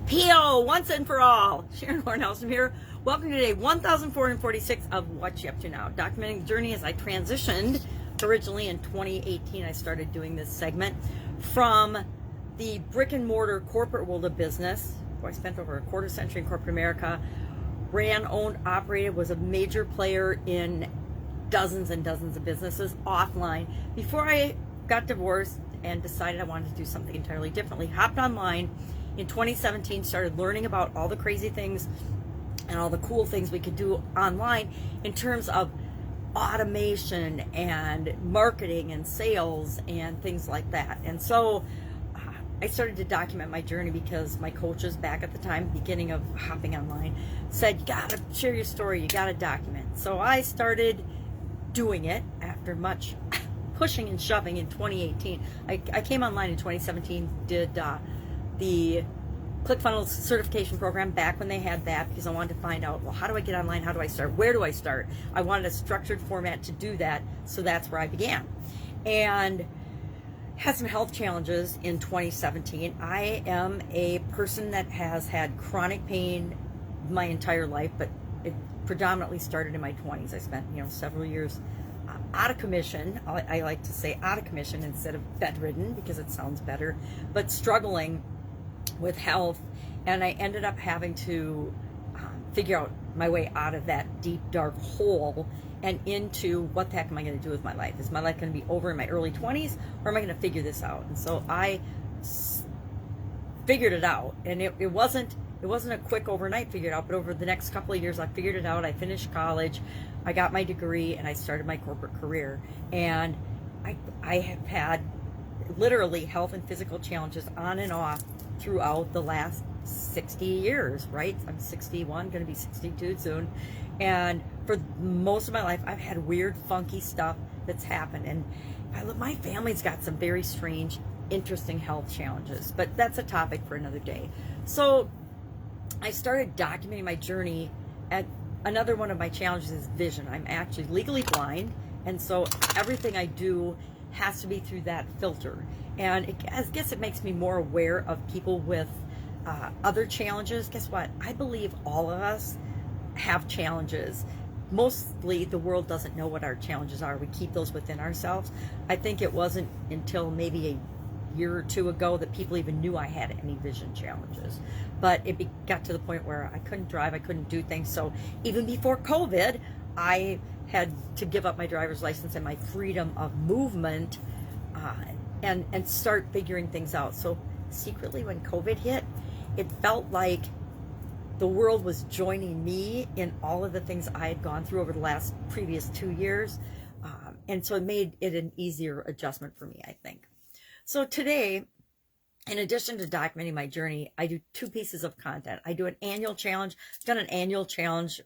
PO, once and for all. Sharon Horne-Ellstrom here. Welcome to day 1446 of What You Up To Now. Documenting the journey as I transitioned. Originally in 2018, I started doing this segment from the brick and mortar corporate world of business. I spent over a quarter century in corporate America. Ran, owned, operated, was a major player in dozens and dozens of businesses offline. Before I got divorced and decided I wanted to do something entirely differently, hopped online in 2017, started learning about all the crazy things and all the cool things we could do online in terms of automation and marketing and sales and things like that. And so I started to document my journey because my coaches back at the time, beginning of hopping online, said, you gotta share your story, you gotta document. So I started doing it after much pushing and shoving in 2018. I came online in 2017, did the ClickFunnels certification program back when they had that, because I wanted to find out, well, how do I get online? How do I start? Where do I start? I wanted a structured format to do that, so that's where I began. And had some health challenges in 2017. I am a person that has had chronic pain my entire life, but it predominantly started in my 20s. I spent, several years out of commission. I like to say out of commission instead of bedridden because it sounds better, but struggling with health, and I ended up having to figure out my way out of that deep dark hole and into what the heck am I going to do with my life? Is my life going to be over in my early 20s, or am I going to figure this out? And so I figured it out, and it wasn't a quick overnight figure it out, but over the next couple of years I figured it out. I finished college, I got my degree, and I started my corporate career. And I have had literally health and physical challenges on and off throughout the last 60 years, right? I'm 61, going to be 62 soon. And for most of my life, I've had weird, funky stuff that's happened. And my family's got some very strange, interesting health challenges, but that's a topic for another day. So I started documenting my journey. At another one of my challenges is vision. I'm actually legally blind, and so everything I do has to be through that filter. And I guess it makes me more aware of people with other challenges. Guess what? I believe all of us have challenges. Mostly the world doesn't know what our challenges are. We keep those within ourselves. I think it wasn't until maybe a year or two ago that people even knew I had any vision challenges. But it got to the point where I couldn't drive, I couldn't do things. So even before COVID, I had to give up my driver's license and my freedom of movement and start figuring things out. So secretly, when COVID hit, it felt like the world was joining me in all of the things I had gone through over the previous 2 years. And so it made it an easier adjustment for me, I think. So today, in addition to documenting my journey, I do 2 pieces of content. I do an annual challenge. I've done an annual challenge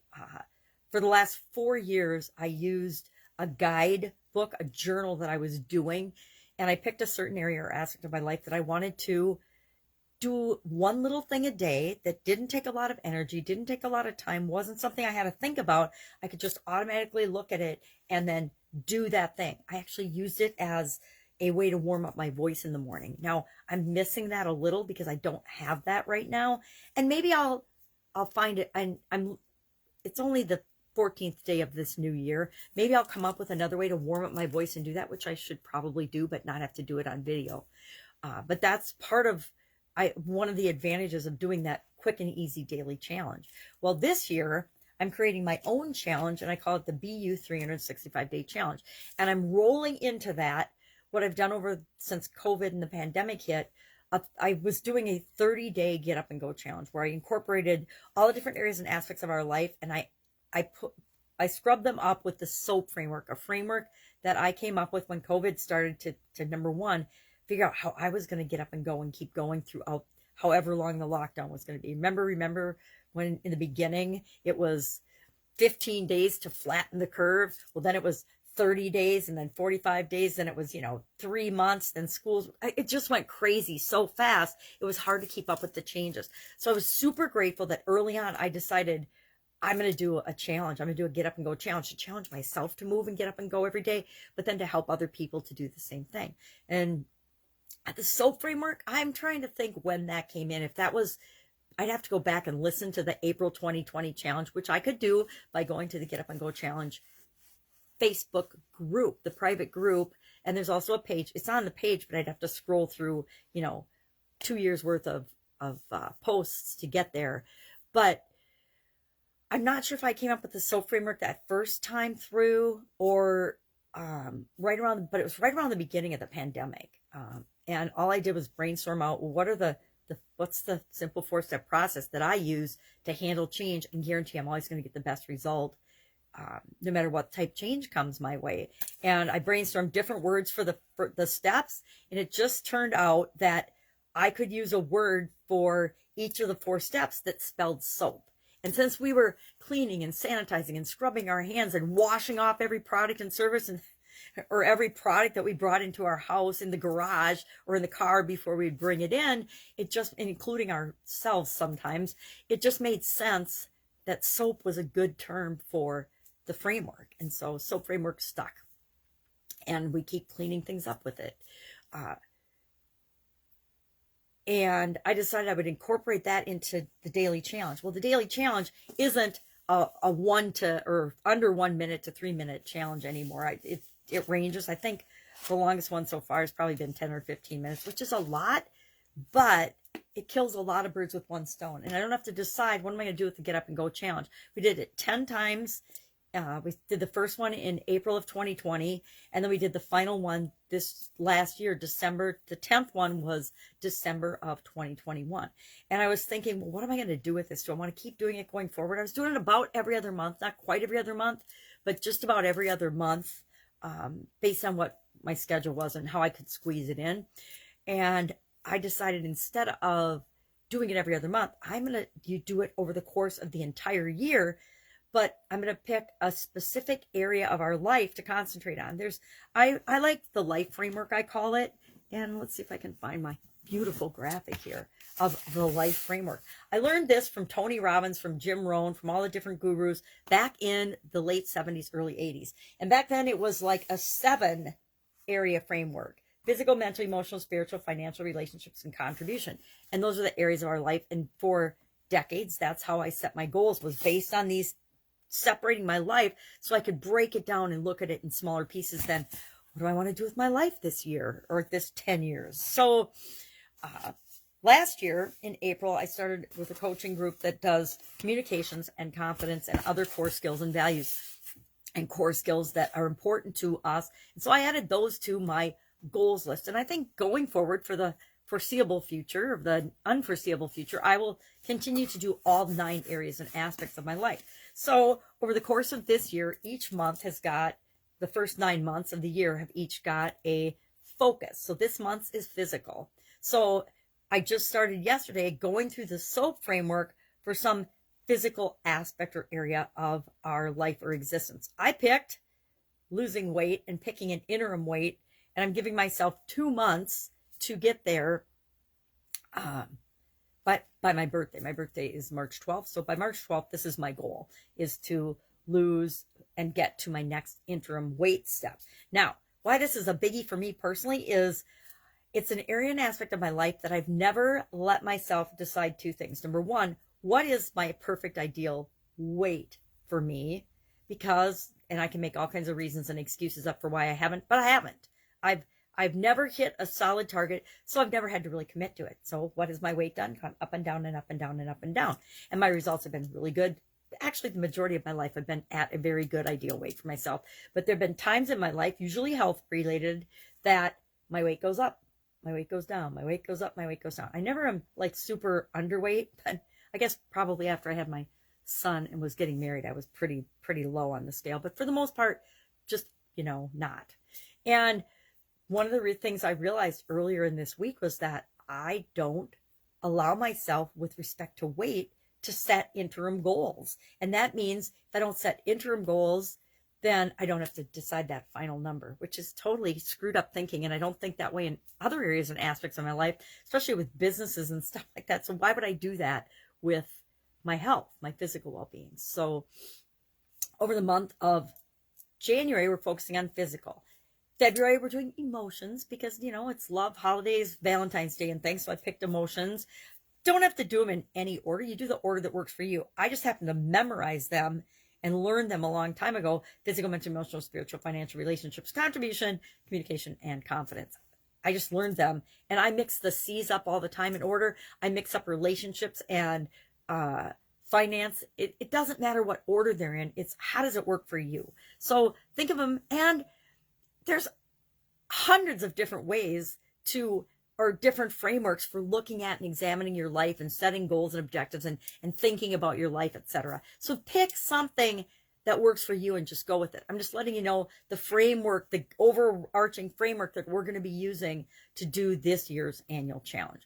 for the last 4 years. I used a guidebook, a journal that I was doing, and I picked a certain area or aspect of my life that I wanted to do one little thing a day that didn't take a lot of energy, didn't take a lot of time, wasn't something I had to think about. I could just automatically look at it and then do that thing. I actually used it as a way to warm up my voice in the morning. Now, I'm missing that a little because I don't have that right now. And maybe I'll find it. It's only the 14th day of this new year. Maybe I'll come up with another way to warm up my voice and do that, which I should probably do, but not have to do it on video. But that's part of one of the advantages of doing that quick and easy daily challenge. Well, this year, I'm creating my own challenge, and I call it the BU 365-Day Challenge. And I'm rolling into that what I've done since COVID and the pandemic hit. I was doing a 30-day get up and go challenge where I incorporated all the different areas and aspects of our life, and I scrubbed them up with the SOAP framework, a framework that I came up with when COVID started to number one, figure out how I was going to get up and go and keep going throughout however long the lockdown was going to be. Remember when in the beginning it was 15 days to flatten the curve? Well, then it was 30 days and then 45 days. Then it was, 3 months. Then schools, it just went crazy so fast. It was hard to keep up with the changes. So I was super grateful that early on I decided I'm going to do a challenge. I'm going to do a get up and go challenge to challenge myself to move and get up and go every day, but then to help other people to do the same thing. And at the SOAP framework, I'm trying to think when that came in. If that was I'd have to go back and listen to the April 2020 challenge, which I could do by going to the Get Up and Go Challenge Facebook group, the private group. And there's also a page. It's on the page, but I'd have to scroll through, 2 years worth of posts to get there. But I'm not sure if I came up with the SOAP framework that first time through or but it was right around the beginning of the pandemic. And all I did was brainstorm out, well, what's the simple 4-step process that I use to handle change and guarantee I'm always going to get the best result, no matter what type change comes my way. And I brainstormed different words for the steps, and it just turned out that I could use a word for each of the 4 steps that spelled soap. And since we were cleaning and sanitizing and scrubbing our hands and washing off every product and service or every product that we brought into our house, in the garage or in the car before we'd bring it in, including ourselves sometimes, it just made sense that soap was a good term for the framework. And so SOAP framework stuck. And we keep cleaning things up with it. And I decided I would incorporate that into the daily challenge. Well, the daily challenge isn't a under 1 minute to 3 minute challenge anymore. It ranges. I think the longest one so far has probably been 10 or 15 minutes, which is a lot, but it kills a lot of birds with one stone. And I don't have to decide, what am I going to do with the Get Up and Go challenge? We did it 10 times. We did the first one in April of 2020, and then we did the final one this last year, December. The 10th one was December of 2021. And I was thinking, well, what am I going to do with this? Do I want to keep doing it going forward? I was doing it about every other month, not quite every other month, but just about every other month, based on what my schedule was and how I could squeeze it in. And I decided, instead of doing it every other month, I'm going to do it over the course of the entire year. But I'm going to pick a specific area of our life to concentrate on. I like the life framework, I call it. And let's see if I can find my beautiful graphic here of the life framework. I learned this from Tony Robbins, from Jim Rohn, from all the different gurus back in the late 70s, early 80s. And back then it was like a 7-area framework: physical, mental, emotional, spiritual, financial, relationships, and contribution. And those are the areas of our life. And for decades, that's how I set my goals, was based on these, separating my life so I could break it down and look at it in smaller pieces. Then, what do I want to do with my life this year or this 10 years? So last year in April, I started with a coaching group that does communications and confidence and other core skills and values and core skills that are important to us. And so I added those to my goals list. And I think going forward, for the foreseeable future, or the unforeseeable future, I will continue to do all 9 areas and aspects of my life. So over the course of this year, each month has got, the first 9 months of the year have each got a focus. So this month is physical. So I just started yesterday going through the SOAP framework for some physical aspect or area of our life or existence. I picked losing weight and picking an interim weight, and I'm giving myself 2 months to get there. But by my birthday is March 12th. So by March 12th, this is my goal, is to lose and get to my next interim weight step. Now, why this is a biggie for me personally is it's an area and aspect of my life that I've never let myself decide 2 things. Number 1, what is my perfect ideal weight for me? And I can make all kinds of reasons and excuses up for why I haven't, but I haven't. I've never hit a solid target, so I've never had to really commit to it. So what has my weight done? Gone up and down and up and down and up and down. And my results have been really good. Actually, the majority of my life, I've been at a very good ideal weight for myself. But there have been times in my life, usually health related, that my weight goes up, my weight goes down, my weight goes up, my weight goes down. I never am like super underweight, but I guess probably after I had my son and was getting married, I was pretty low on the scale. But for the most part, just, not. And one of the things I realized earlier in this week was that I don't allow myself, with respect to weight, to set interim goals. And that means if I don't set interim goals, then I don't have to decide that final number, which is totally screwed up thinking. And I don't think that way in other areas and aspects of my life, especially with businesses and stuff like that. So why would I do that with my health, my physical well-being? So over the month of January, we're focusing on physical. February, we're doing emotions because, it's love, holidays, Valentine's Day, and things. So I picked emotions. don't have to do them in any order. You do the order that works for you. I just happen to memorize them and learn them a long time ago. Physical, mental, emotional, spiritual, financial, relationships, contribution, communication, and confidence. I just learned them, and I mix the C's up all the time in order. I mix up relationships and finance. It doesn't matter what order they're in. It's how does it work for you? So think of them, and there's hundreds of different ways to, or different frameworks for looking at and examining your life and setting goals and objectives and thinking about your life, etc. So pick something that works for you and just go with it. I'm just letting you know the framework, the overarching framework that we're going to be using to do this year's annual challenge.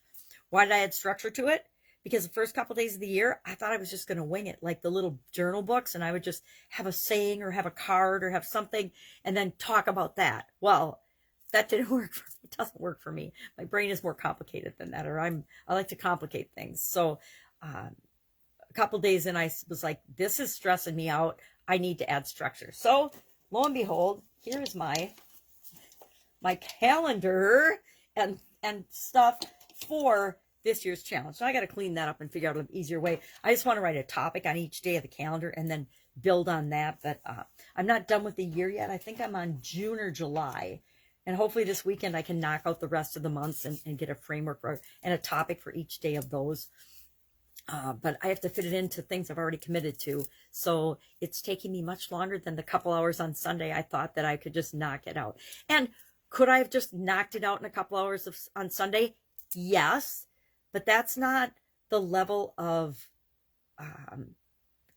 Why did I add structure to it? Because the first couple of days of the year, I thought I was just going to wing it, like the little journal books, and I would just have a saying or have a card or have something and then talk about that. Well, that didn't work for me. It doesn't work for me. My brain is more complicated than that, or I like to complicate things. So a couple days in, I was like, this is stressing me out. I need to add structure. So lo and behold, here is my calendar and stuff for this year's challenge. So I got to clean that up and figure out an easier way. I just want to write a topic on each day of the calendar and then build on that. But I'm not done with the year yet. I think I'm on June or July. And hopefully this weekend I can knock out the rest of the months and get a framework for, and a topic for each day of those. But I have to fit it into things I've already committed to. So it's taking me much longer than the couple hours on Sunday. I thought that I could just knock it out. And could I have just knocked it out in a couple hours on Sunday? Yes. But that's not the level of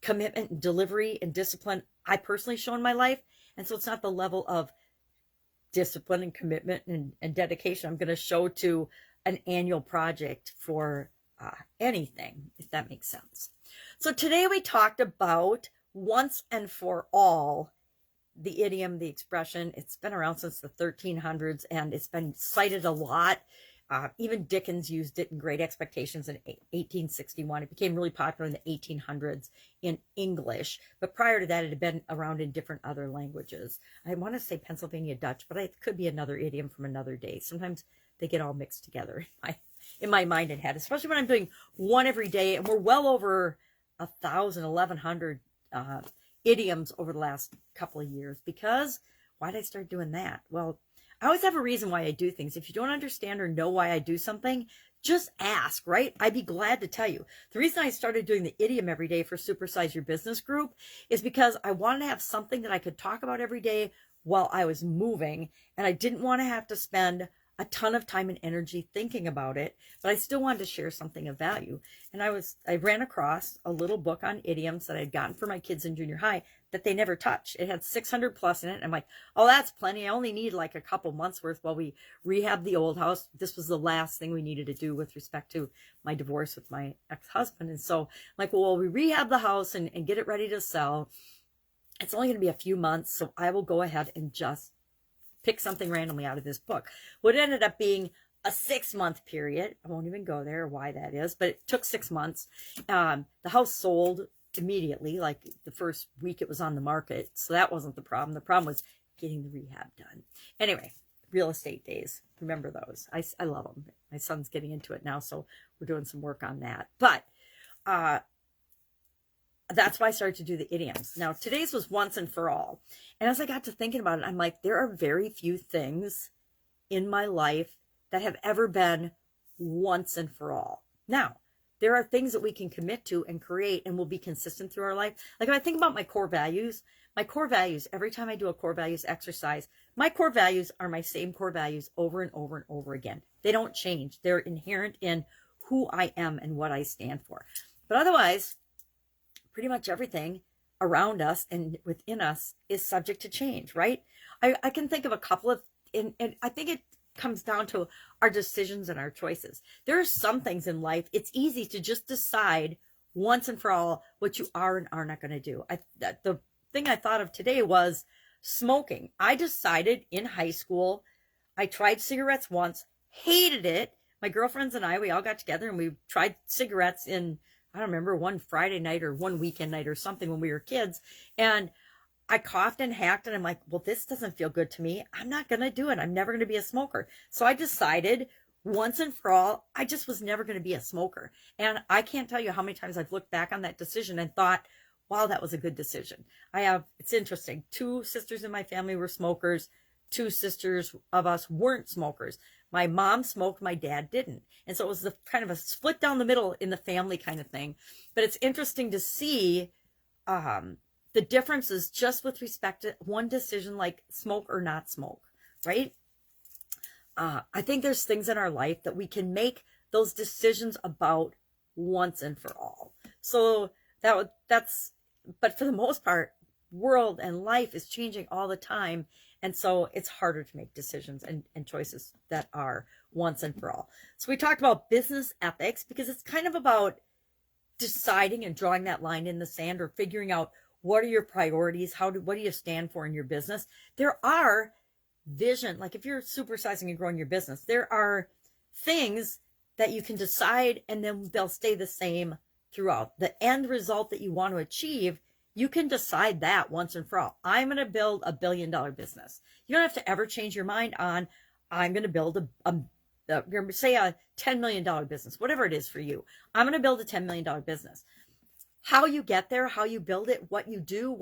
commitment and delivery and discipline I personally show in my life. And so it's not the level of discipline and commitment and dedication I'm going to show to an annual project for anything, if that makes sense. So today we talked about once and for all, the idiom, the expression. It's been around since the 1300s and it's been cited a lot. Even Dickens used it in Great Expectations in 1861. It became really popular in the 1800s in English, but prior to that, it had been around in different other languages. I want to say Pennsylvania Dutch, but it could be another idiom from another day. Sometimes they get all mixed together in my mind and head, especially when I'm doing one every day, and we're well over 1,100 idioms over the last couple of years. Because why did I start doing that? Well, I always have a reason why I do things. If you don't understand or know why I do something, just ask, right? I'd be glad to tell you. The reason I started doing the idiom every day for Supersize Your Business group is because I wanted to have something that I could talk about every day while I was moving, and I didn't want to have to spend a ton of time and energy thinking about it, but I still wanted to share something of value. And I ran across a little book on idioms that I'd gotten for my kids in junior high that they never touched. It had 600 plus in it. And I'm like, oh, that's plenty. I only need like a couple months worth while we rehab the old house. This was the last thing we needed to do with respect to my divorce with my ex-husband. And so I'm like, well, we rehab the house and get it ready to sell. It's only going to be a few months. So I will go ahead and just pick something randomly out of this book. What ended up being a 6-month period. I won't even go there why that is, but it took 6 months. The house sold immediately, like the first week it was on the market. So that wasn't the problem. The problem was getting the rehab done. Anyway, real estate days. Remember those. I love them. My son's getting into it now, so we're doing some work on that. But that's why I started to do the idioms. Now, today's was once and for all. And as I got to thinking about it, I'm like, there are very few things in my life that have ever been once and for all. Now, there are things that we can commit to and create and will be consistent through our life. Like if I think about my core values, every time I do a core values exercise, my core values are my same core values over and over and over again. They don't change. They're inherent in who I am and what I stand for. But otherwise, pretty much everything around us and within us is subject to change, right? I can think of a couple of, and I think it comes down to our decisions and our choices. There are some things in life, it's easy to just decide once and for all what you are and are not going to do. The thing I thought of today was smoking. I decided in high school, I tried cigarettes once, hated it. My girlfriends and I, we all got together and we tried cigarettes in, I don't remember, one Friday night or one weekend night or something when we were kids. And I coughed and hacked and I'm like, well, this doesn't feel good to me. I'm not going to do it. I'm never going to be a smoker. So I decided once and for all, I just was never going to be a smoker. And I can't tell you how many times I've looked back on that decision and thought, wow, that was a good decision. It's interesting. 2 sisters in my family were smokers. 2 sisters of us weren't smokers. My mom smoked, my dad didn't. And so it was the kind of a split down the middle in the family kind of thing. But it's interesting to see the differences just with respect to one decision like smoke or not smoke, right? I think there's things in our life that we can make those decisions about once and for all. So but for the most part, world and life is changing all the time. And so it's harder to make decisions and choices that are once and for all. So we talked about business ethics because it's kind of about deciding and drawing that line in the sand or figuring out what are your priorities, what do you stand for in your business. There are vision, like if you're supersizing and growing your business, there are things that you can decide and then they'll stay the same throughout. The end result that you want to achieve, you can decide that once and for all. I'm going to build $1 billion business. You don't have to ever change your mind on, I'm going to build say a $10 million business, whatever it is for you. I'm going to build a $10 million business. How you get there, how you build it, what you do,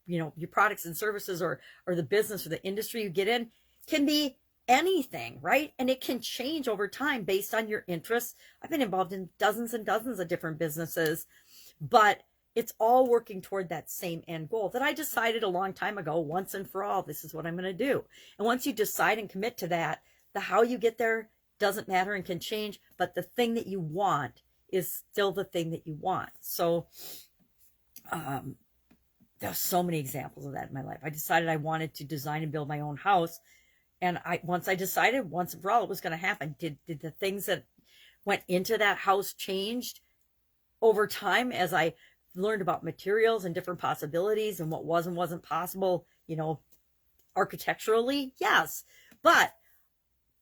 your products and services or the business or the industry you get in can be anything, right? And it can change over time based on your interests. I've been involved in dozens and dozens of different businesses, but it's all working toward that same end goal that I decided a long time ago, once and for all, this is what I'm going to do. And once you decide and commit to that, the how you get there doesn't matter and can change, but the thing that you want is still the thing that you want. So, there's so many examples of that in my life. I decided I wanted to design and build my own house. And once I decided once and for all it was going to happen, did the things that went into that house changed over time as I learned about materials and different possibilities and what was and wasn't possible, architecturally? Yes. But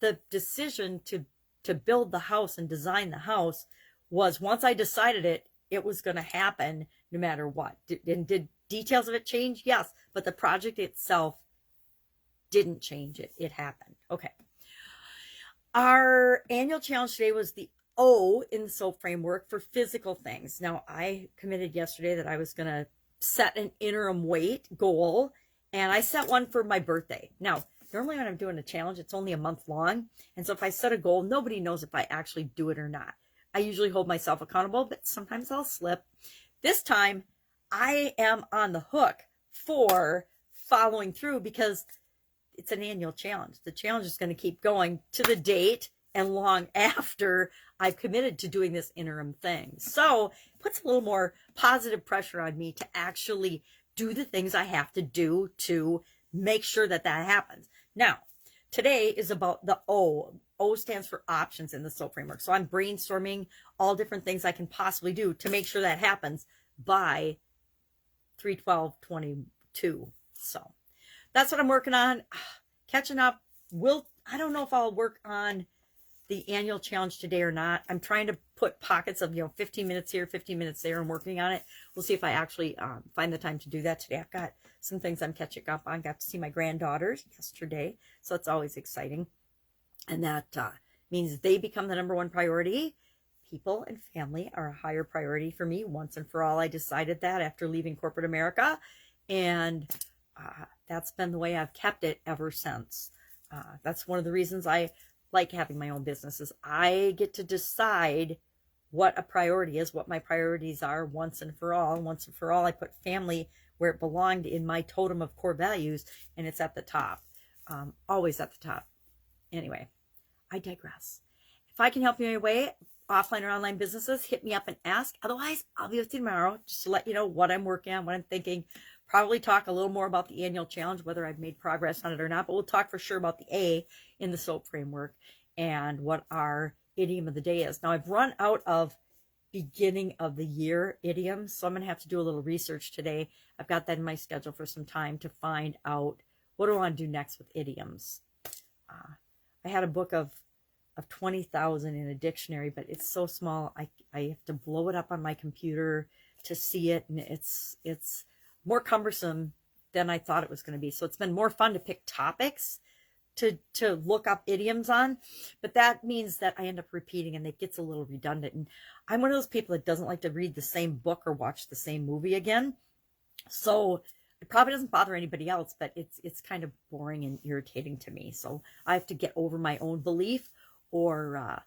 the decision to build the house and design the house was, once I decided it was going to happen no matter what. Did details of it change? Yes. But the project itself didn't change it. It happened. Okay. Our annual challenge today was the O in the SOAP framework for physical things. Now, I committed yesterday that I was going to set an interim weight goal, and I set one for my birthday. Now, normally when I'm doing a challenge, it's only a month long. And so if I set a goal, nobody knows if I actually do it or not. I usually hold myself accountable, but sometimes I'll slip. This time, I am on the hook for following through because it's an annual challenge. The challenge is going to keep going to the date and long after I've committed to doing this interim thing. So it puts a little more positive pressure on me to actually do the things I have to do to make sure that happens. Now, today is about the O. O stands for options in the SOAP framework. So I'm brainstorming all different things I can possibly do to make sure that happens by 3/12/22. So that's what I'm working on. Catching up. I don't know if I'll work on the annual challenge today or not. I'm trying to put pockets of 15 minutes here, 15 minutes there, and working on it. We'll see if I actually find the time to do that today. I've got some things I'm catching up on. Got to see my granddaughters yesterday, so it's always exciting, and that means they become the number one priority. People and family are a higher priority for me once and for all. I decided that after leaving corporate America, and that's been the way I've kept it ever since. That's one of the reasons I like having my own business, is I get to decide what a priority is, what my priorities are once and for all. Once and for all, I put family where it belonged in my totem of core values, and it's at the top, always at the top. Anyway, I digress. If I can help you in any way, offline or online businesses, hit me up and ask. Otherwise, I'll be with you tomorrow just to let you know what I'm working on, what I'm thinking. Probably talk a little more about the annual challenge, whether I've made progress on it or not, but we'll talk for sure about the A in the SOAP framework and what our idiom of the day is. Now, I've run out of beginning of the year idioms, so I'm going to have to do a little research today. I've got that in my schedule for some time to find out what do I want to do next with idioms. I had a book of 20,000 in a dictionary, but it's so small, I have to blow it up on my computer to see it, and it's more cumbersome than I thought it was going to be. So it's been more fun to pick topics to look up idioms on, but that means that I end up repeating and it gets a little redundant. And I'm one of those people that doesn't like to read the same book or watch the same movie again. So it probably doesn't bother anybody else, but it's kind of boring and irritating to me. So I have to get over my own belief, or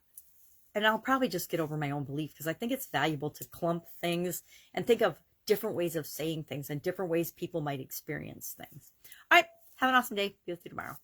and I'll probably just get over my own belief, because I think it's valuable to clump things and think of different ways of saying things and different ways people might experience things. All right, have an awesome day. Be with you tomorrow.